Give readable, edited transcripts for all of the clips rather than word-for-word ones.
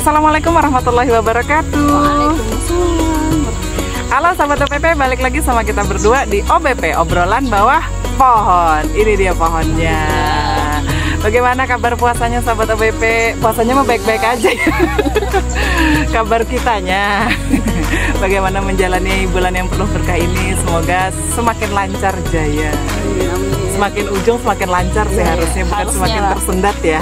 Assalamualaikum warahmatullahi wabarakatuh. Waalaikumsalam. Halo sahabat OBP, balik lagi sama kita berdua di OBP, obrolan bawah pohon. Ini dia pohonnya. Bagaimana kabar puasanya sahabat OBP? Puasanya mah baik-baik aja ya. Kabar kitanya bagaimana menjalani bulan yang penuh berkah ini? Semoga semakin lancar jaya. Semakin ujung semakin lancar sih harusnya, bukan semakin tersendat ya.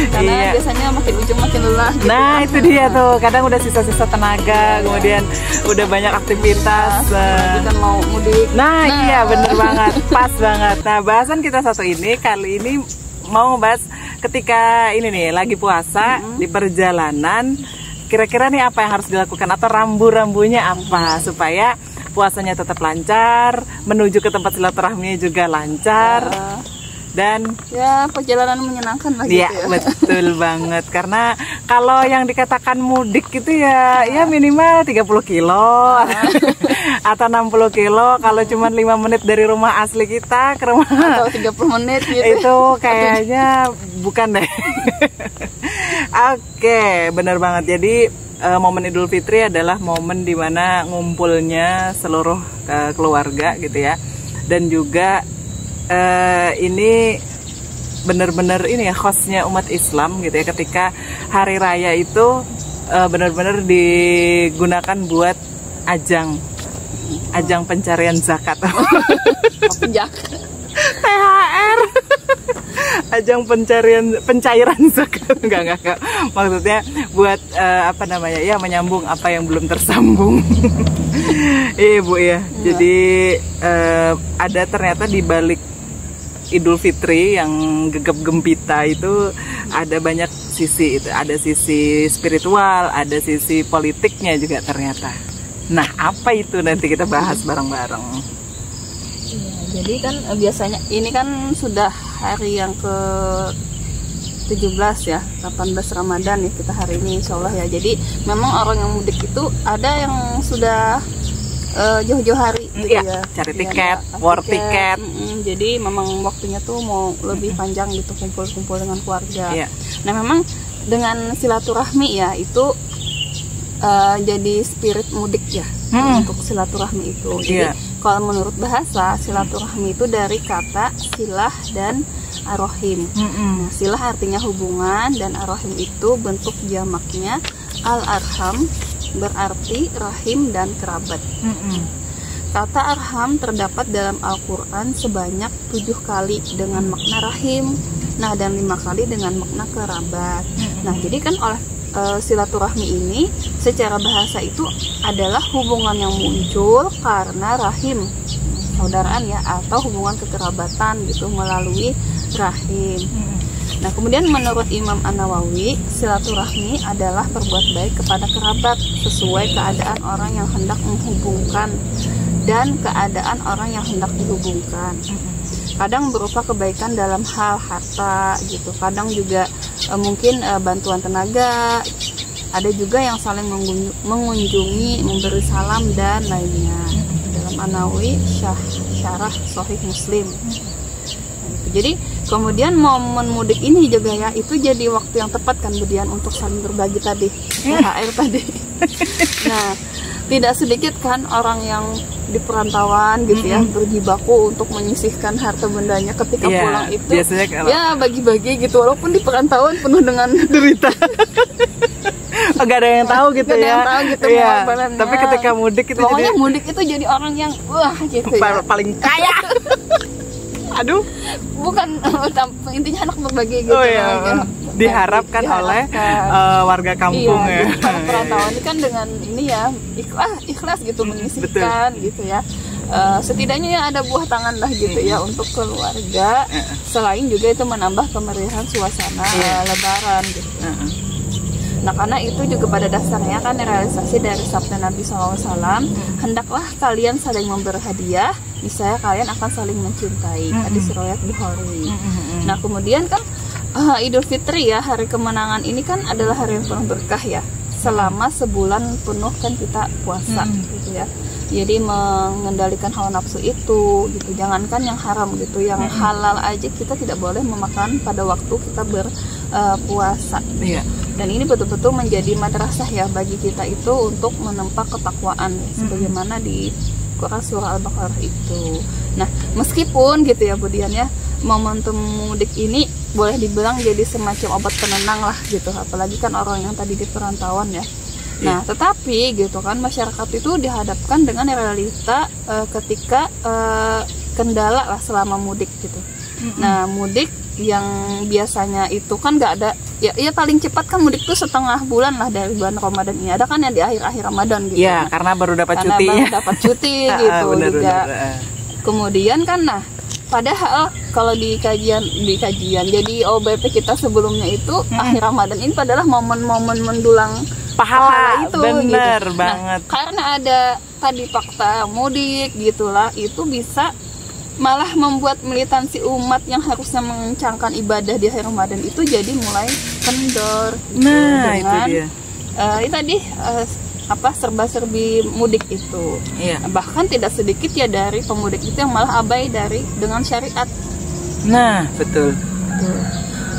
Karena biasanya makin ujung makin lelah gitu. Nah itu dia tuh, kadang udah sisa-sisa tenaga, kemudian udah banyak aktivitas, kan mau mudik. Nah iya bener banget, pas banget. Nah bahasan kita satu ini kali ini mau ngebahas ketika ini nih lagi puasa di perjalanan, kira-kira nih apa yang harus dilakukan atau rambu-rambunya apa supaya puasanya tetap lancar, menuju ke tempat silaturahminya juga lancar. Dan ya perjalanan menyenangkan lah gitu ya. Ya. Betul banget, karena kalau yang dikatakan mudik itu ya minimal 30 kilo atau 60 kilo. Kalau cuma 5 menit dari rumah asli kita ke rumah atau 30 menit gitu. Itu kayaknya bukan deh. Oke, bener banget. Jadi momen Idul Fitri adalah momen dimana ngumpulnya seluruh keluarga gitu ya. Dan juga ini benar-benar ini ya khosnya umat Islam gitu ya, ketika hari raya itu benar-benar digunakan buat ajang pencarian zakat. THR. Ajang pencairan zakat. Enggak. Maksudnya buat apa namanya? Ya menyambung apa yang belum tersambung. Iya Bu ya. Jadi ada ternyata di balik Idul Fitri yang gegap gempita itu ada banyak sisi, itu ada sisi spiritual, ada sisi politiknya juga ternyata. Nah apa itu nanti kita bahas bareng-bareng. Jadi kan biasanya ini kan sudah hari yang ke 17 ya, 18 Ramadan ya kita hari ini insya Allah ya. Jadi memang orang yang mudik itu ada yang sudah jauh-jauh hari gitu ya, cari tiket, war tiket. Jadi memang waktunya tuh mau lebih panjang gitu, kumpul-kumpul dengan keluarga. Nah memang dengan silaturahmi ya itu jadi spirit mudik ya untuk silaturahmi itu. Jadi kalau menurut bahasa silaturahmi itu dari kata silah dan arohim. Nah, silah artinya hubungan dan arohim itu bentuk jamaknya al-arham, berarti rahim dan kerabat. Kata arham terdapat dalam Al-Quran sebanyak 7 kali dengan makna rahim, nah dan 5 kali dengan makna kerabat. Nah jadi kan oleh silaturahmi ini secara bahasa itu adalah hubungan yang muncul karena rahim, saudaraan ya, atau hubungan kekerabatan gitu melalui rahim. Nah kemudian menurut Imam An-Nawawi, silaturahmi adalah berbuat baik kepada kerabat sesuai keadaan orang yang hendak menghubungkan dan keadaan orang yang hendak dihubungkan. Kadang berupa kebaikan dalam hal harta gitu, kadang juga mungkin bantuan tenaga, ada juga yang saling mengunjungi, memberi salam dan lainnya. Dalam An-Nawawi syarah Sahih Muslim. Jadi kemudian momen mudik ini juga ya, itu jadi waktu yang tepat kan kemudian untuk saling berbagi tadi, THR tadi. Nah, tidak sedikit kan orang yang di perantauan gitu ya berjibaku untuk menyisihkan harta bendanya ketika pulang itu. Ya bagi-bagi gitu, walaupun di perantauan penuh dengan derita. Gak ada yang tahu gitu ya. Yang tahu gitu tapi ketika mudik itu pokoknya mudik itu jadi orang yang wah gitu ya. Paling kaya. Aduh, bukan intinya anak berbagi gitu. Diharapkan oleh warga kampung ya. Perantauan ini kan dengan ini ya ikhlas gitu menyisihkan gitu ya. Setidaknya ya ada buah tangan lah gitu ya untuk keluarga. Selain juga itu menambah kemeriahan suasana Lebaran gitu. Nah karena itu juga pada dasarnya kan realisasi dari sabda Nabi SAW, hendaklah kalian saling memberi hadiah, misalnya kalian akan saling mencintai. Hadis riwayat Bukhari. Nah kemudian kan Idul Fitri ya, hari kemenangan ini kan adalah hari yang penuh berkah ya. Selama sebulan penuh kan kita puasa gitu ya. Jadi mengendalikan hawa nafsu itu gitu. Jangankan yang haram gitu, yang halal aja kita tidak boleh memakan pada waktu kita berpuasa. Dan ini betul-betul menjadi madrasah ya bagi kita itu untuk menempa ketakwaan sebagaimana di Quran surah Al-Baqarah itu. Nah, meskipun gitu ya Budian ya, momentum mudik ini boleh dibilang jadi semacam obat penenang lah gitu, apalagi kan orang yang tadi di perantauan ya. Nah, tetapi gitu kan masyarakat itu dihadapkan dengan realita ketika kendala lah selama mudik gitu. Nah, mudik yang biasanya itu kan nggak ada ya paling cepat kan mudik tuh setengah bulan lah dari bulan Ramadan ini. Ada kan yang di akhir-akhir Ramadan gitu. Ya, nah, karena baru dapat cuti. Baru dapat cuti gitu juga. Kemudian kan padahal kalau di kajian jadi OBP kita sebelumnya itu akhir Ramadan ini adalah momen-momen mendulang pahala itu bener gitu. banget. Nah, karena ada tadi fakta mudik gitulah, itu bisa malah membuat militansi umat yang harusnya mengencangkan ibadah di akhir Ramadan itu jadi mulai kendor gitu, nah dengan itu dia. Itu tadi serba-serbi mudik itu. Bahkan tidak sedikit ya dari pemudik itu yang malah abai dengan syariat. Nah betul.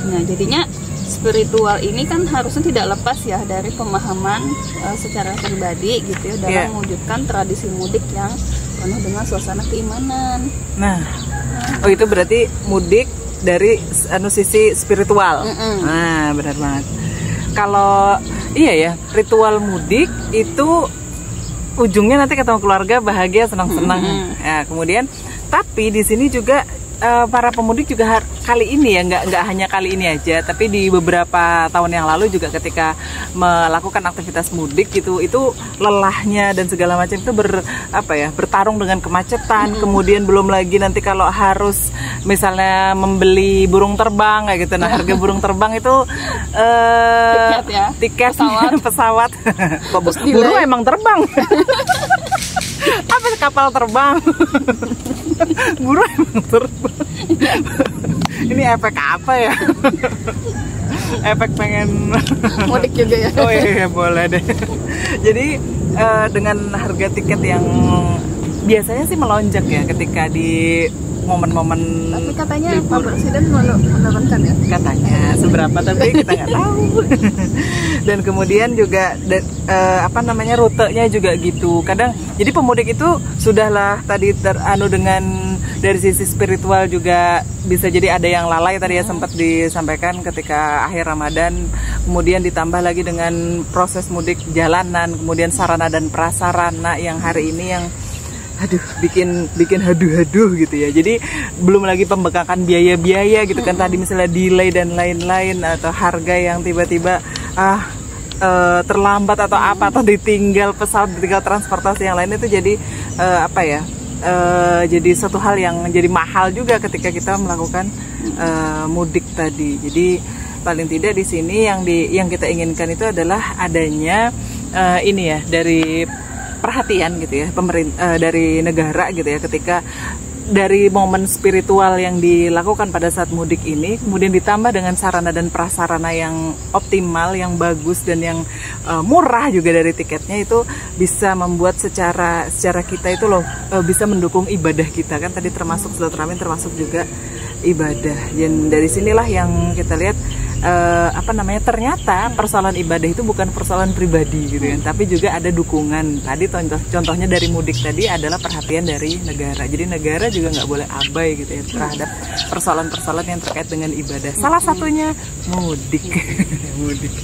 Nah jadinya spiritual ini kan harusnya tidak lepas ya dari pemahaman secara pribadi gitu ya dalam mewujudkan tradisi mudik yang penuh dengan suasana keimanan. Nah, oh itu berarti mudik dari sisi spiritual. Nah, benar banget. Kalau iya ya, ritual mudik itu ujungnya nanti ketemu keluarga, bahagia, senang-senang. Ya, kemudian tapi di sini juga para pemudik juga kali ini ya nggak hanya kali ini aja, tapi di beberapa tahun yang lalu juga ketika melakukan aktivitas mudik gitu, itu lelahnya dan segala macam itu bertarung dengan kemacetan. Kemudian belum lagi nanti kalau harus misalnya membeli burung terbang kayak gitu, nah harga burung terbang itu tiket pesawat kok burung emang terbang apa kapal terbang burung emang terbang ini efek apa ya efek pengen mudik juga ya. Oh iya boleh deh. Jadi dengan harga tiket yang biasanya sih melonjak ya ketika di momen-momen. Tapi katanya Pak Presiden menurunkan ya. Katanya seberapa tapi kita nggak tahu. Dan kemudian juga rutenya juga gitu. Kadang jadi pemudik itu sudahlah tadi dengan dari sisi spiritual juga bisa jadi ada yang lalai tadi ya sempat disampaikan ketika akhir Ramadan, kemudian ditambah lagi dengan proses mudik jalanan, kemudian sarana dan prasarana yang hari ini yang bikin haduh gitu ya. Jadi belum lagi pembengkakan biaya-biaya gitu kan, tadi misalnya delay dan lain-lain, atau harga yang tiba-tiba terlambat atau atau ditinggal pesawat, ditinggal transportasi yang lain, itu jadi jadi satu hal yang jadi mahal juga ketika kita melakukan mudik tadi. Jadi paling tidak di sini yang kita inginkan itu adalah adanya dari perhatian gitu ya dari negara gitu ya, ketika dari momen spiritual yang dilakukan pada saat mudik ini, kemudian ditambah dengan sarana dan prasarana yang optimal, yang bagus dan yang murah juga dari tiketnya, itu bisa membuat secara kita itu bisa mendukung ibadah kita kan, tadi termasuk silaturahmi, termasuk juga ibadah. Dan dari sinilah yang kita lihat ternyata persoalan ibadah itu bukan persoalan pribadi gitu kan, tapi juga ada dukungan. Tadi contohnya dari mudik tadi adalah perhatian dari negara. Jadi negara juga nggak boleh abai gitu ya terhadap persoalan-persoalan yang terkait dengan ibadah. Salah satunya mudik.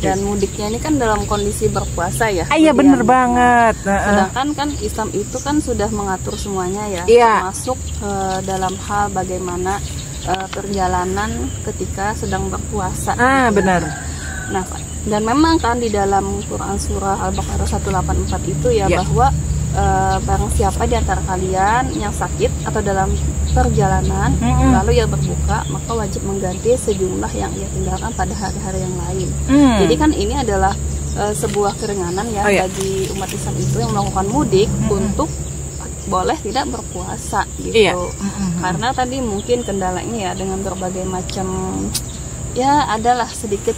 Dan mudiknya ini kan dalam kondisi berpuasa ya. Iya bener banget. Sedangkan kan Islam itu kan sudah mengatur semuanya ya, termasuk dalam hal bagaimana perjalanan ketika sedang berpuasa. Benar. Nah, dan memang kan di dalam Quran surah Al-Baqarah 184 itu ya bahwa barang siapa di antara kalian yang sakit atau dalam perjalanan lalu ia berbuka, maka wajib mengganti sejumlah yang ia tinggalkan pada hari-hari yang lain. Jadi kan ini adalah sebuah keringanan ya bagi umat Islam itu yang melakukan mudik untuk boleh tidak berpuasa gitu. Karena tadi mungkin kendalanya ya dengan berbagai macam adalah sedikit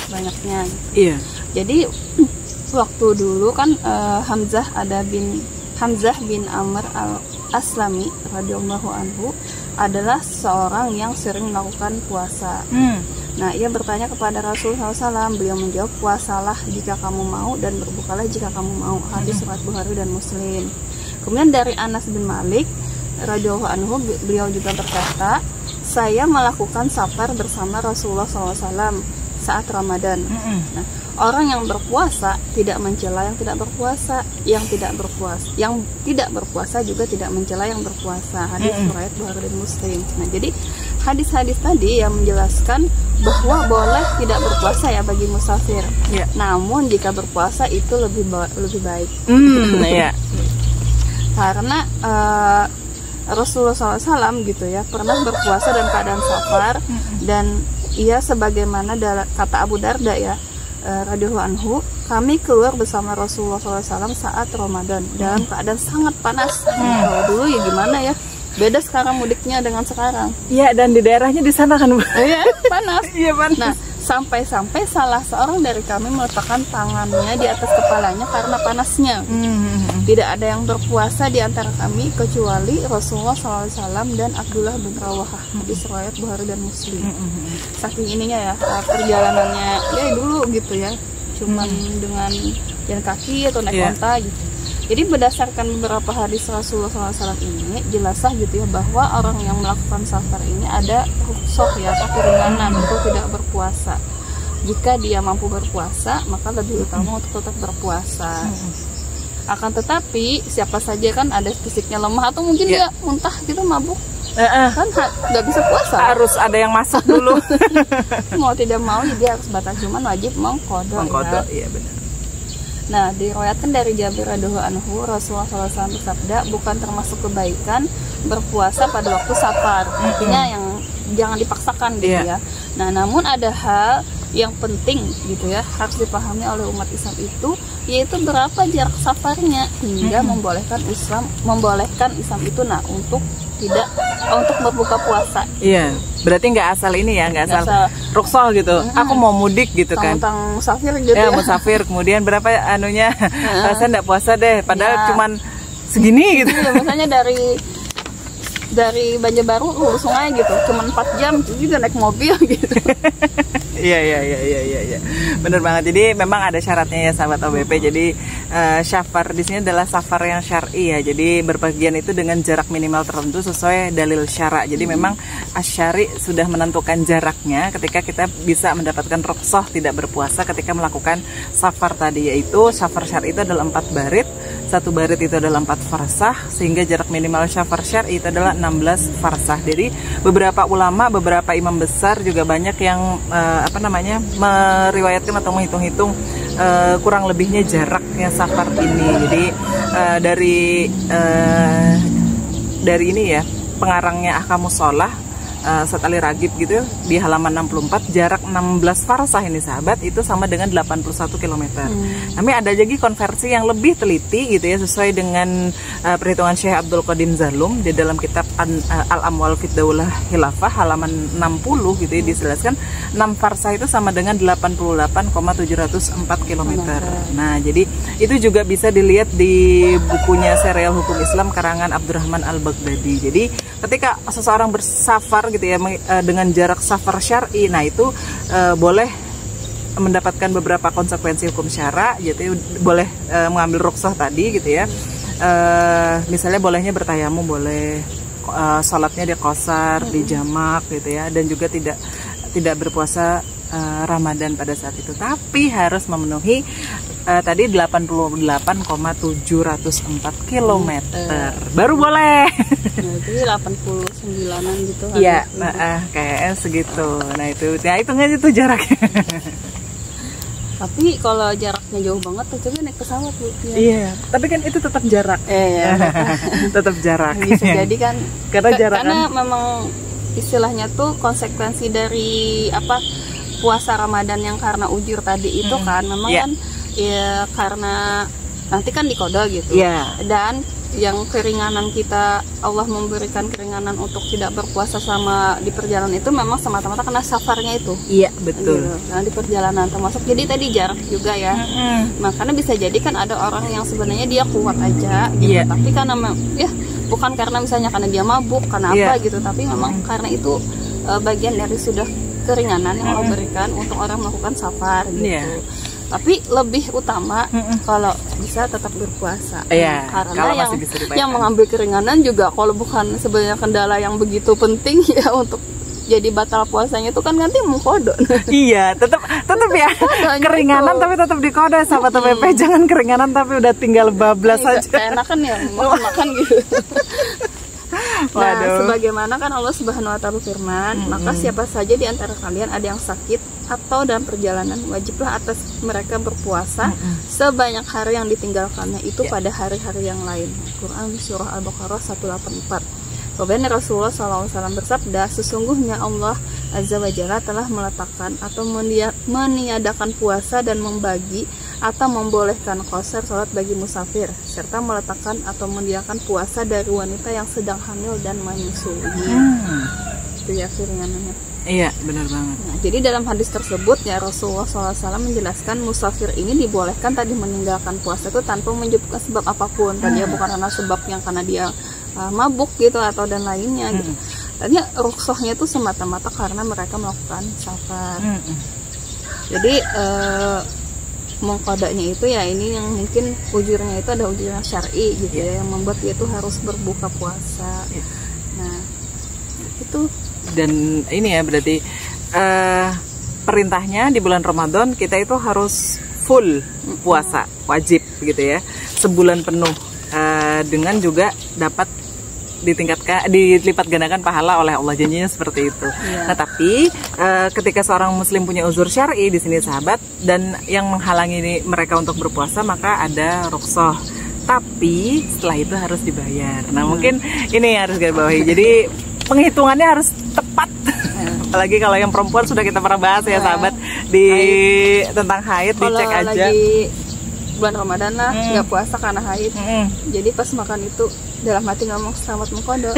banyaknya gitu. Jadi waktu dulu kan Hamzah bin Amr al-Aslami radhiyallahu anhu adalah seorang yang sering melakukan puasa. Nah, ia bertanya kepada Rasulullah SAW. Beliau menjawab, puasalah jika kamu mau dan berbukalah jika kamu mau. Hadis riwayat Bukhari dan Muslim. Kemudian dari Anas bin Malik radhiyallahu anhu, beliau juga berkata, saya melakukan safar bersama Rasulullah SAW saat Ramadan. Nah, orang yang berpuasa tidak mencela yang tidak berpuasa, yang tidak berpuasa juga tidak mencela yang berpuasa. Hadis riwayat Bukhari dan Muslim. Nah, jadi hadis-hadis tadi yang menjelaskan bahwa boleh tidak berpuasa ya bagi musafir. Namun jika berpuasa itu lebih baik. Karena Rasulullah SAW gitu ya pernah berpuasa dalam keadaan safar, dan ia sebagaimana kata Abu Darda ya radhiyallahu anhu, kami keluar bersama Rasulullah SAW saat Ramadan dalam keadaan sangat panas. Kalau dulu ya gimana ya, beda sekarang mudiknya dengan sekarang. Iya, dan di daerahnya di sana kan iya panas. Iya panas. Nah, sampai salah seorang dari kami meletakkan tangannya di atas kepalanya karena panasnya. Tidak ada yang berpuasa di antara kami kecuali Rasulullah SAW dan Abdullah bin Rawahah. Hadis riwayat Bukhari dan Muslim. Saking ininya ya perjalanannya ya dulu gitu ya, cuman dengan jalan kaki atau naik onta gitu. Jadi berdasarkan beberapa hadis Rasulullah SAW ini jelaslah gitu ya bahwa orang yang melakukan safar ini ada rukhsah ya atau keringanan untuk tidak berpuasa. Jika dia mampu berpuasa maka lebih utama untuk tetap berpuasa. Akan tetapi siapa saja kan ada fisiknya lemah atau mungkin dia muntah gitu, mabuk, kan nggak bisa puasa. Harus ada yang masak dulu. Mau tidak mau dia harus batal, cuman wajib mengqadha. Iya benar. Nah, diriwayatkan dari Jabir radhiyallahu anhu, Rasulullah SAW bersabda, bukan termasuk kebaikan berpuasa pada waktu safar. Artinya yang jangan dipaksakan gitu ya. Nah, namun ada hal yang penting gitu ya harus dipahami oleh umat Islam itu, yaitu berapa jarak safarnya hingga membolehkan Islam itu untuk berbuka puasa. Iya, berarti nggak asal ini ya, nggak asal rukhsah gitu. Aku mau mudik gitu kan. Tentang musafir gitu ya. Musafir, kemudian berapa anunya? Saya nggak puasa deh, padahal cuman segini gitu. Ya, misalnya dari Banjarbaru hulu sungai gitu, cuman 4 jam itu juga naik mobil gitu. Iya. Bener banget. Jadi memang ada syaratnya ya sahabat OBP. Jadi safar di sini adalah safar yang syar'i ya. Jadi berpergian itu dengan jarak minimal tertentu sesuai dalil syara. Jadi memang asyari sudah menentukan jaraknya ketika kita bisa mendapatkan rukhsah tidak berpuasa ketika melakukan safar tadi, yaitu safar syar'i itu adalah 4 barit. 1 barit itu adalah 4 farsah, sehingga jarak minimal safar syar'i itu adalah 16 farsah. Jadi beberapa ulama, beberapa imam besar juga banyak yang meriwayatkan atau menghitung-hitung kurang lebihnya jaraknya safar ini. Jadi dari ini ya pengarangnya Ahkamus Shalah Ustadz Ali Ragib gitu di halaman 64, jarak 16 farsah ini sahabat itu sama dengan 81 km. Tapi ada lagi konversi yang lebih teliti gitu ya, sesuai dengan perhitungan Syekh Abdul Qadim Zalum di dalam kitab Al-Amwal Fid Daulah Khilafah halaman 60 gitu ya, dijelaskan 6 farsah itu sama dengan 88,704 km. Nah, jadi itu juga bisa dilihat di bukunya Serial Hukum Islam karangan Abdurrahman Al-Baghdadi. Jadi ketika seseorang bersafar gitu ya dengan jarak safar syar'i, nah itu boleh mendapatkan beberapa konsekuensi hukum syara, jadi boleh mengambil rukhsah tadi gitu ya. Misalnya bolehnya bertayamum, boleh sholatnya diqasar, dijamak gitu ya, dan juga tidak berpuasa Ramadan pada saat itu, tapi harus memenuhi tadi 88,704 km baru boleh. Berarti 89an gitu kan? Iya, kayaknya segitu. Nah itu hitungnya itu jaraknya. Tapi kalau jaraknya jauh banget tuh coba naik pesawat Bu. Iya, tapi kan itu tetap jarak. Tetap jarak. Bisa jadi kan karena kan memang istilahnya tuh konsekuensi dari puasa Ramadan yang karena ujur tadi itu kan memang kan ya karena nanti kan diqadha gitu. Dan yang keringanan kita, Allah memberikan keringanan untuk tidak berpuasa sama di perjalanan itu memang semata-mata karena safarnya itu. Iya, betul. Gitu. Karena di perjalanan termasuk jadi tadi jarak juga ya. Makanya bisa jadi kan ada orang yang sebenarnya dia kuat aja gitu, tapi karena bukan karena misalnya karena dia mabuk, karena apa gitu, tapi memang karena itu bagian dari sudah keringanan yang Allah berikan untuk orang melakukan safar gitu. Tapi lebih utama kalau bisa tetap berpuasa. Karena kalau yang mengambil keringanan juga kalau bukan sebenarnya kendala yang begitu penting ya untuk jadi batal puasanya itu kan nanti mengkodok. Iya, tetap ya keringanan gitu. Tapi tetap dikodok sahabat TPP. Jangan keringanan tapi udah tinggal bablas aja. Enak kan ya makan gitu. Nah, sebagaimana kan Allah Subhanahu wa Ta'ala firman, maka siapa saja di antara kalian ada yang sakit atau dalam perjalanan, wajiblah atas mereka berpuasa sebanyak hari yang ditinggalkannya itu pada hari-hari yang lain. Quran surah Al-Baqarah 184. Kemudian Rasulullah SAW bersabda, sesungguhnya Allah Azza wa Jalla telah meletakkan atau meniadakan puasa dan membagi atau membolehkan qasar salat bagi musafir, serta meletakkan atau meniadakan puasa dari wanita yang sedang hamil dan menyusui. Itu ya keringanannya. Iya, benar banget. Nah, jadi dalam hadis tersebut ya Rasulullah SAW menjelaskan musafir ini dibolehkan tadi meninggalkan puasa itu tanpa menyebutkan sebab apapun. Tadi bukan karena sebab yang karena dia mabuk gitu atau dan lainnya gitu. Tadinya rukhsahnya itu semata-mata karena mereka melakukan safar. Jadi mengkodaknya itu ya ini yang mungkin ujurnya itu ada ujurnya syar'i gitu ya, yang membuat dia itu harus berbuka puasa. Nah itu. Dan ini ya berarti perintahnya di bulan Ramadan kita itu harus full puasa, wajib gitu ya, sebulan penuh, dengan juga dapat dilipat gandakan pahala oleh Allah, janjinya seperti itu. Nah, tapi ketika seorang muslim punya uzur syar'i di sini sahabat, dan yang menghalangi mereka untuk berpuasa, maka ada rukhsah. Tapi setelah itu harus dibayar. Nah, mungkin ini harus garis bawahi. Jadi penghitungannya harus tepat. Apalagi kalau yang perempuan sudah kita pernah bahas ya sahabat di tentang haid, dicek aja. Lagi bulan Ramadan lah, nggak puasa karena haid. Jadi pas makan itu dalam hati ngomong selamat mengkodok.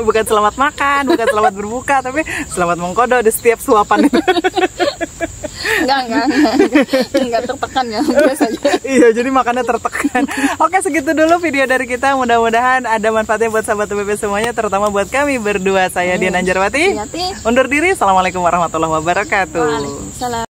Bukan selamat makan, bukan selamat berbuka, tapi selamat mengkodok di setiap suapan. Enggak tertekan ya biasanya. Iya, jadi makannya tertekan. Oke, segitu dulu video dari kita. Mudah-mudahan ada manfaatnya buat sahabat TPP semuanya, terutama buat kami berdua. Saya Dian Anjarwati. Undur diri. Assalamualaikum warahmatullahi wabarakatuh. Waalaikumsalam.